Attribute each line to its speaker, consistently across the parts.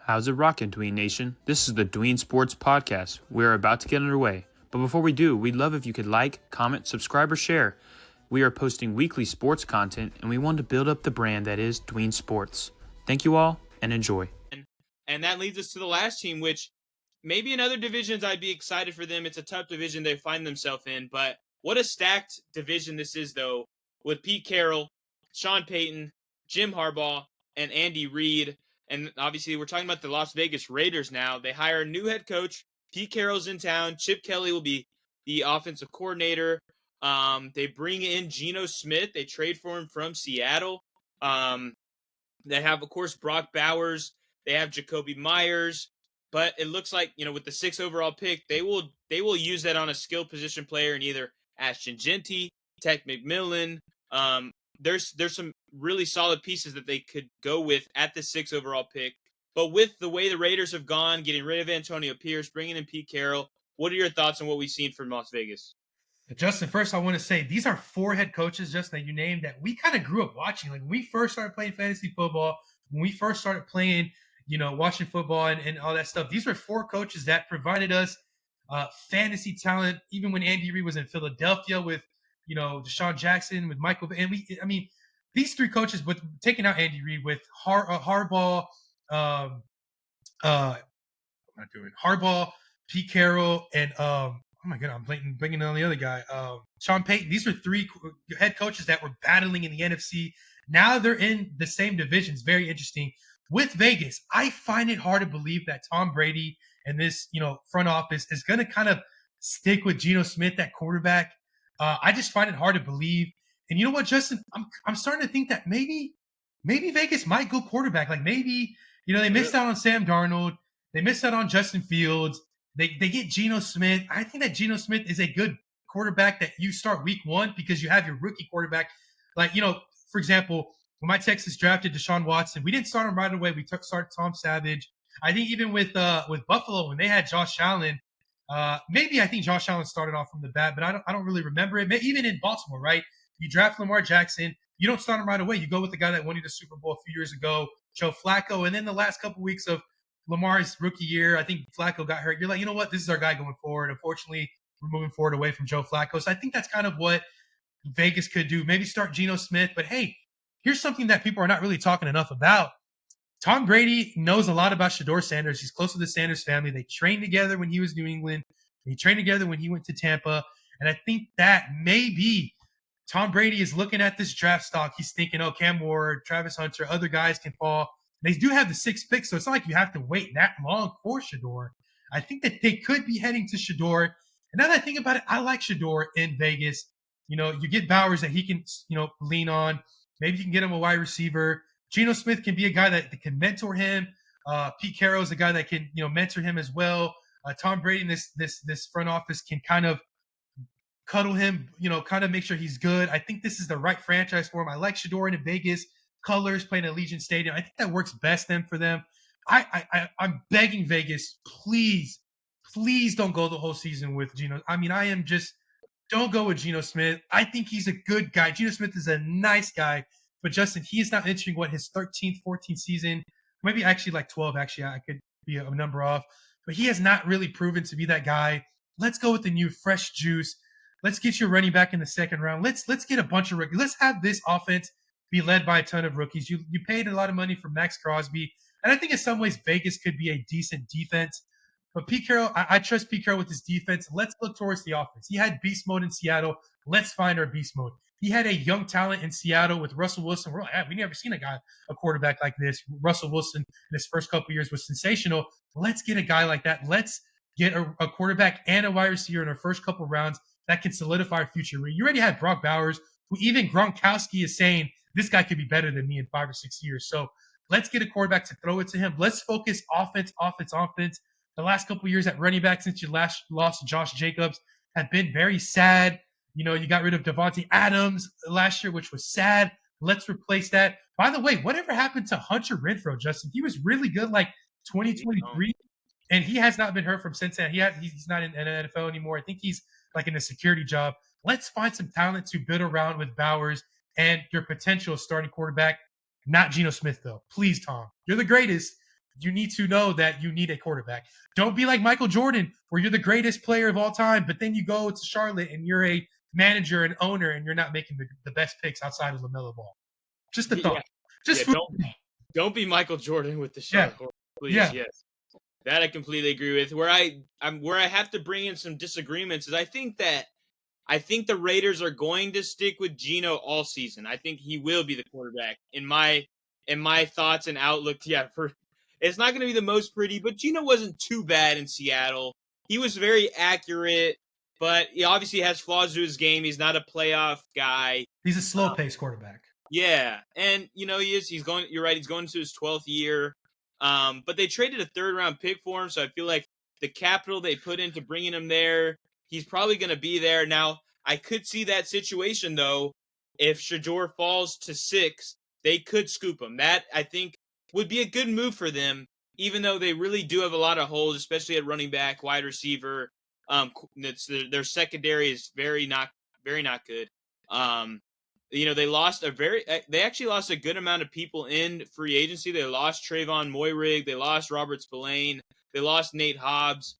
Speaker 1: How's it rockin', Dween Nation? This is the Dween Sports Podcast. We're about to get underway. But before we do, we'd love if you could like, comment, subscribe, or share. We are posting weekly sports content, and we want to build up the brand that is Dween Sports. Thank you all, and enjoy.
Speaker 2: And that leads us to the last team, which maybe in other divisions I'd be excited for them. It's a tough division they find themselves in, but what a stacked division this is, though, with Pete Carroll, Sean Payton, Jim Harbaugh, and Andy Reid. And obviously, we're talking about the Las Vegas Raiders now. They hire a new head coach. Pete Carroll's in town. Chip Kelly will be the offensive coordinator. They bring in Geno Smith. They trade for him from Seattle. They have, of course, Brock Bowers. They have Jacoby Myers. But it looks like, with the 6th overall pick, they will use that on a skill position player in either Ashton Genty, Tech McMillan. There's some really solid pieces that they could go with at the 6th overall pick. But with the way the Raiders have gone, getting rid of Antonio Pierce, bringing in Pete Carroll, what are your thoughts on what we've seen from Las Vegas?
Speaker 3: Justin, first I want to say these are 4 head coaches, Justin, that you named that we kind of grew up watching. Like when we first started playing fantasy football, when we first started playing, watching football and all that stuff. These were 4 coaches that provided us fantasy talent. Even when Andy Reid was in Philadelphia with, Deshaun Jackson, with Michael, and these 3 coaches, with taking out Andy Reid, with Harbaugh, Harbaugh, Pete Carroll, and oh my God, I'm blanking on the other guy, Sean Payton. These are 3 head coaches that were battling in the NFC. Now they're in the same divisions. Very interesting. With Vegas, I find it hard to believe that Tom Brady and this, front office is going to kind of stick with Geno Smith at quarterback. I just find it hard to believe. And you know what, Justin? I'm starting to think that maybe Vegas might go quarterback. Like maybe, they missed out on Sam Darnold. They missed out on Justin Fields. They get Geno Smith. I think that Geno Smith is a good quarterback that you start week 1 because you have your rookie quarterback. Like, for example, when my Texas drafted Deshaun Watson, we didn't start him right away. We started Tom Savage. I think even with Buffalo, when they had Josh Allen, maybe I think Josh Allen started off from the bat, but I don't really remember it. Even in Baltimore, right? You draft Lamar Jackson. You don't start him right away. You go with the guy that won you the Super Bowl a few years ago, Joe Flacco. And then the last couple of weeks of Lamar's rookie year, I think Flacco got hurt. You're like, you know what? This is our guy going forward. Unfortunately, we're moving forward away from Joe Flacco. So I think that's kind of what Vegas could do. Maybe start Geno Smith. But hey, here's something that people are not really talking enough about. Tom Brady knows a lot about Shedeur Sanders. He's close to the Sanders family. They trained together when he was in New England. He trained together when he went to Tampa. And I think that maybe Tom Brady is looking at this draft stock. He's thinking, oh, Cam Ward, Travis Hunter, other guys can fall. They do have the 6th pick, so it's not like you have to wait that long for Shedeur. I think that they could be heading to Shedeur. And now that I think about it, I like Shedeur in Vegas. You get Bowers that he can, lean on. Maybe you can get him a wide receiver. Geno Smith can be a guy that can mentor him. Pete Carroll is a guy that can, mentor him as well. Tom Brady and this front office can kind of cuddle him, kind of make sure he's good. I think this is the right franchise for him. I like Shedeur in Vegas. Colors playing at Allegiant Stadium. I think that works best then for them. I'm begging Vegas, please don't go the whole season with Geno. Don't go with Geno Smith. I think he's a good guy. Geno Smith is a nice guy, but Justin, he is now entering his 13th, 14th season, maybe actually like 12. Actually, I could be a number off, but he has not really proven to be that guy. Let's go with the new fresh juice. Let's get you running back in the 2nd round. Let's get a bunch of rookies. Let's have this offense be led by a ton of rookies. You paid a lot of money for Max Crosby, and I think in some ways Vegas could be a decent defense. But Pete Carroll, I trust Pete Carroll with his defense. Let's look towards the offense. He had beast mode in Seattle. Let's find our beast mode. He had a young talent in Seattle with Russell Wilson. We're like, we never seen a quarterback like this. Russell Wilson in his first couple of years was sensational. Let's get a guy like that. Let's get a quarterback and a wide receiver in our first couple of rounds that can solidify our future. You already had Brock Bowers, who even Gronkowski is saying, this guy could be better than me in 5 or 6 years. So let's get a quarterback to throw it to him. Let's focus offense. The last couple of years at running back since you last lost Josh Jacobs have been very sad. You got rid of Devontae Adams last year, which was sad. Let's replace that. By the way, whatever happened to Hunter Renfrow, Justin? He was really good like 2023, and he has not been hurt from since then. He's not in the NFL anymore. I think he's like in a security job. Let's find some talent to build around with Bowers and your potential starting quarterback. Not Geno Smith, though. Please, Tom. You're the greatest, you need to know that you need a quarterback. Don't be like Michael Jordan, where you're the greatest player of all time, but then you go to Charlotte and you're a manager and owner and you're not making the best picks outside of LaMelo Ball. Just a thought. Just
Speaker 2: don't be Michael Jordan with the
Speaker 3: Yeah.
Speaker 2: Charlotte Hornets, please.
Speaker 3: Yeah.
Speaker 2: Yes, that I completely agree with. Where I have to bring in some disagreements is I think the Raiders are going to stick with Geno all season. I think he will be the quarterback in my thoughts and outlook. Yeah, it's not going to be the most pretty, but Geno wasn't too bad in Seattle. He was very accurate, but he obviously has flaws to his game. He's not a playoff guy.
Speaker 3: He's a slow-paced quarterback.
Speaker 2: Yeah, and he is. He's going. You're right. He's going into his 12th year. But they traded a 3rd-round pick for him, so I feel like the capital they put into bringing him there, he's probably going to be there. Now, I could see that situation though. If Shador falls to 6, they could scoop him. That I think would be a good move for them, even though they really do have a lot of holes, especially at running back, wide receiver. Their secondary is very not good. They actually lost a good amount of people in free agency. They lost Trayvon Moyrig. They lost Robert Spillane. They lost Nate Hobbs.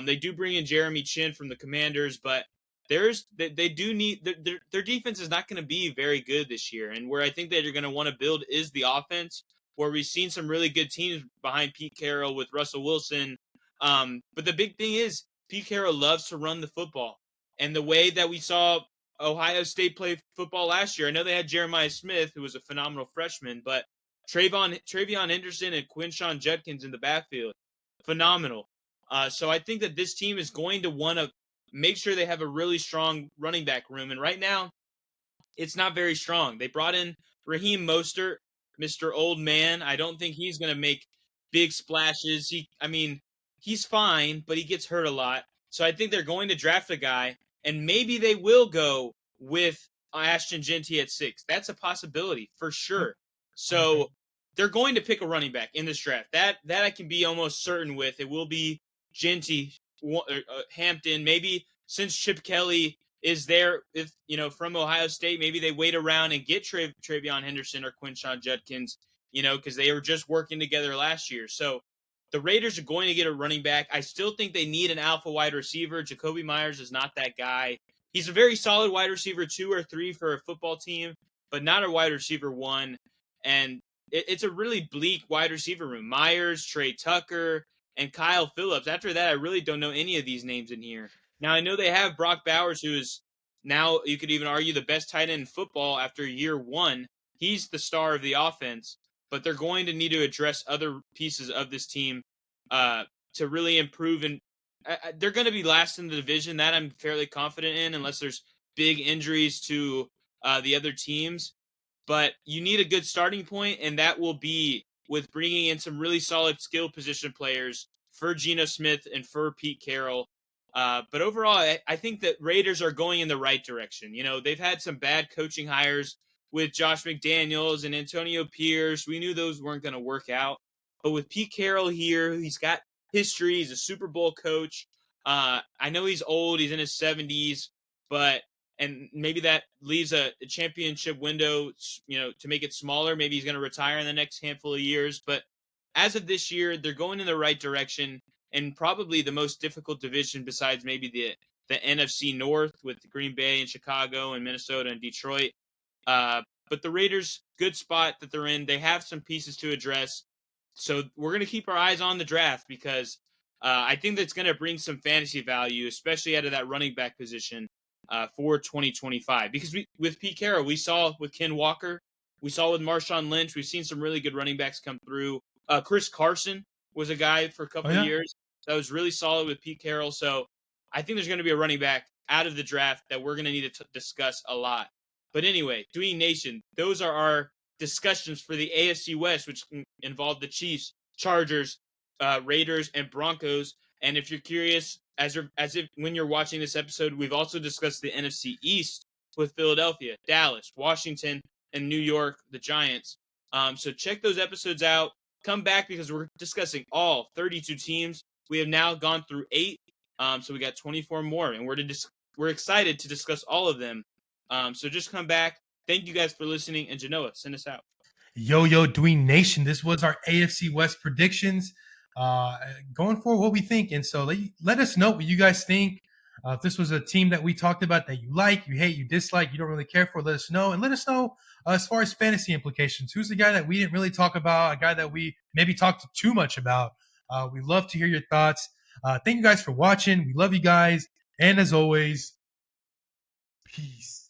Speaker 2: They do bring in Jeremy Chin from the Commanders, but they do need their defense is not going to be very good this year. And where I think that you're going to want to build is the offense, where we've seen some really good teams behind Pete Carroll with Russell Wilson. But the big thing is Pete Carroll loves to run the football, and the way that we saw Ohio State play football last year. I know they had Jeremiah Smith, who was a phenomenal freshman, but Travion Henderson and Quinshon Judkins in the backfield, phenomenal. So I think that this team is going to want to make sure they have a really strong running back room. And right now, it's not very strong. They brought in Raheem Mostert, Mr. Old Man. I don't think he's going to make big splashes. He's fine, but he gets hurt a lot. So I think they're going to draft a guy, and maybe they will go with Ashton Genty at 6. That's a possibility for sure. So they're going to pick a running back in this draft. That I can be almost certain with. It will be Genty, Hampton. Maybe since Chip Kelly is there, from Ohio State, maybe they wait around and get Travion Henderson or Quinshon Judkins, because they were just working together last year. So the Raiders are going to get a running back. I still think they need an alpha wide receiver. Jacoby Myers is not that guy. He's a very solid wide receiver 2 or 3 for a football team, but not a wide receiver 1. And it's a really bleak wide receiver room. Myers, Trey Tucker, and Kyle Phillips. After that, I really don't know any of these names in here. Now, I know they have Brock Bowers, who is now, you could even argue, the best tight end in football after year 1. He's the star of the offense, but they're going to need to address other pieces of this team to really improve. And they're going to be last in the division. That I'm fairly confident in, unless there's big injuries to the other teams. But you need a good starting point, and that will be with bringing in some really solid skill position players for Geno Smith and for Pete Carroll. But overall, I think that Raiders are going in the right direction. They've had some bad coaching hires with Josh McDaniels and Antonio Pierce. We knew those weren't going to work out. But with Pete Carroll here, he's got history. He's a Super Bowl coach. I know he's old. He's in his 70s. And maybe that leaves a championship window, to make it smaller. Maybe he's going to retire in the next handful of years. But as of this year, they're going in the right direction, and probably the most difficult division besides maybe the NFC North with Green Bay and Chicago and Minnesota and Detroit. But the Raiders, good spot that they're in. They have some pieces to address. So we're going to keep our eyes on the draft, because I think that's going to bring some fantasy value, especially out of that running back position for 2025. Because with Pete Carroll, we saw with Ken Walker, we saw with Marshawn Lynch, we've seen some really good running backs come through. Chris Carson was a guy for a couple of years that was really solid with Pete Carroll. So I think there's going to be a running back out of the draft that we're going to need to discuss a lot. But anyway, Dween Nation, those are our discussions for the AFC West, which involve the Chiefs, Chargers, Raiders, and Broncos. And if you're curious, as if when you're watching this episode, we've also discussed the NFC East with Philadelphia, Dallas, Washington, and New York, the Giants. So check those episodes out. Come back, because we're discussing all 32 teams. We have now gone through 8, so we got 24 more, and we're excited to discuss all of them. So just come back. Thank you guys for listening, and Genoa, send us out.
Speaker 3: Yo, Dween Nation. This was our AFC West predictions. Going for what we think. And so let us know what you guys think. If this was a team that we talked about that you like, you hate, you dislike, you don't really care for, let us know. And let us know as far as fantasy implications. Who's the guy that we didn't really talk about, a guy that we maybe talked too much about? We love to hear your thoughts. Thank you guys for watching. We love you guys. And as always, peace.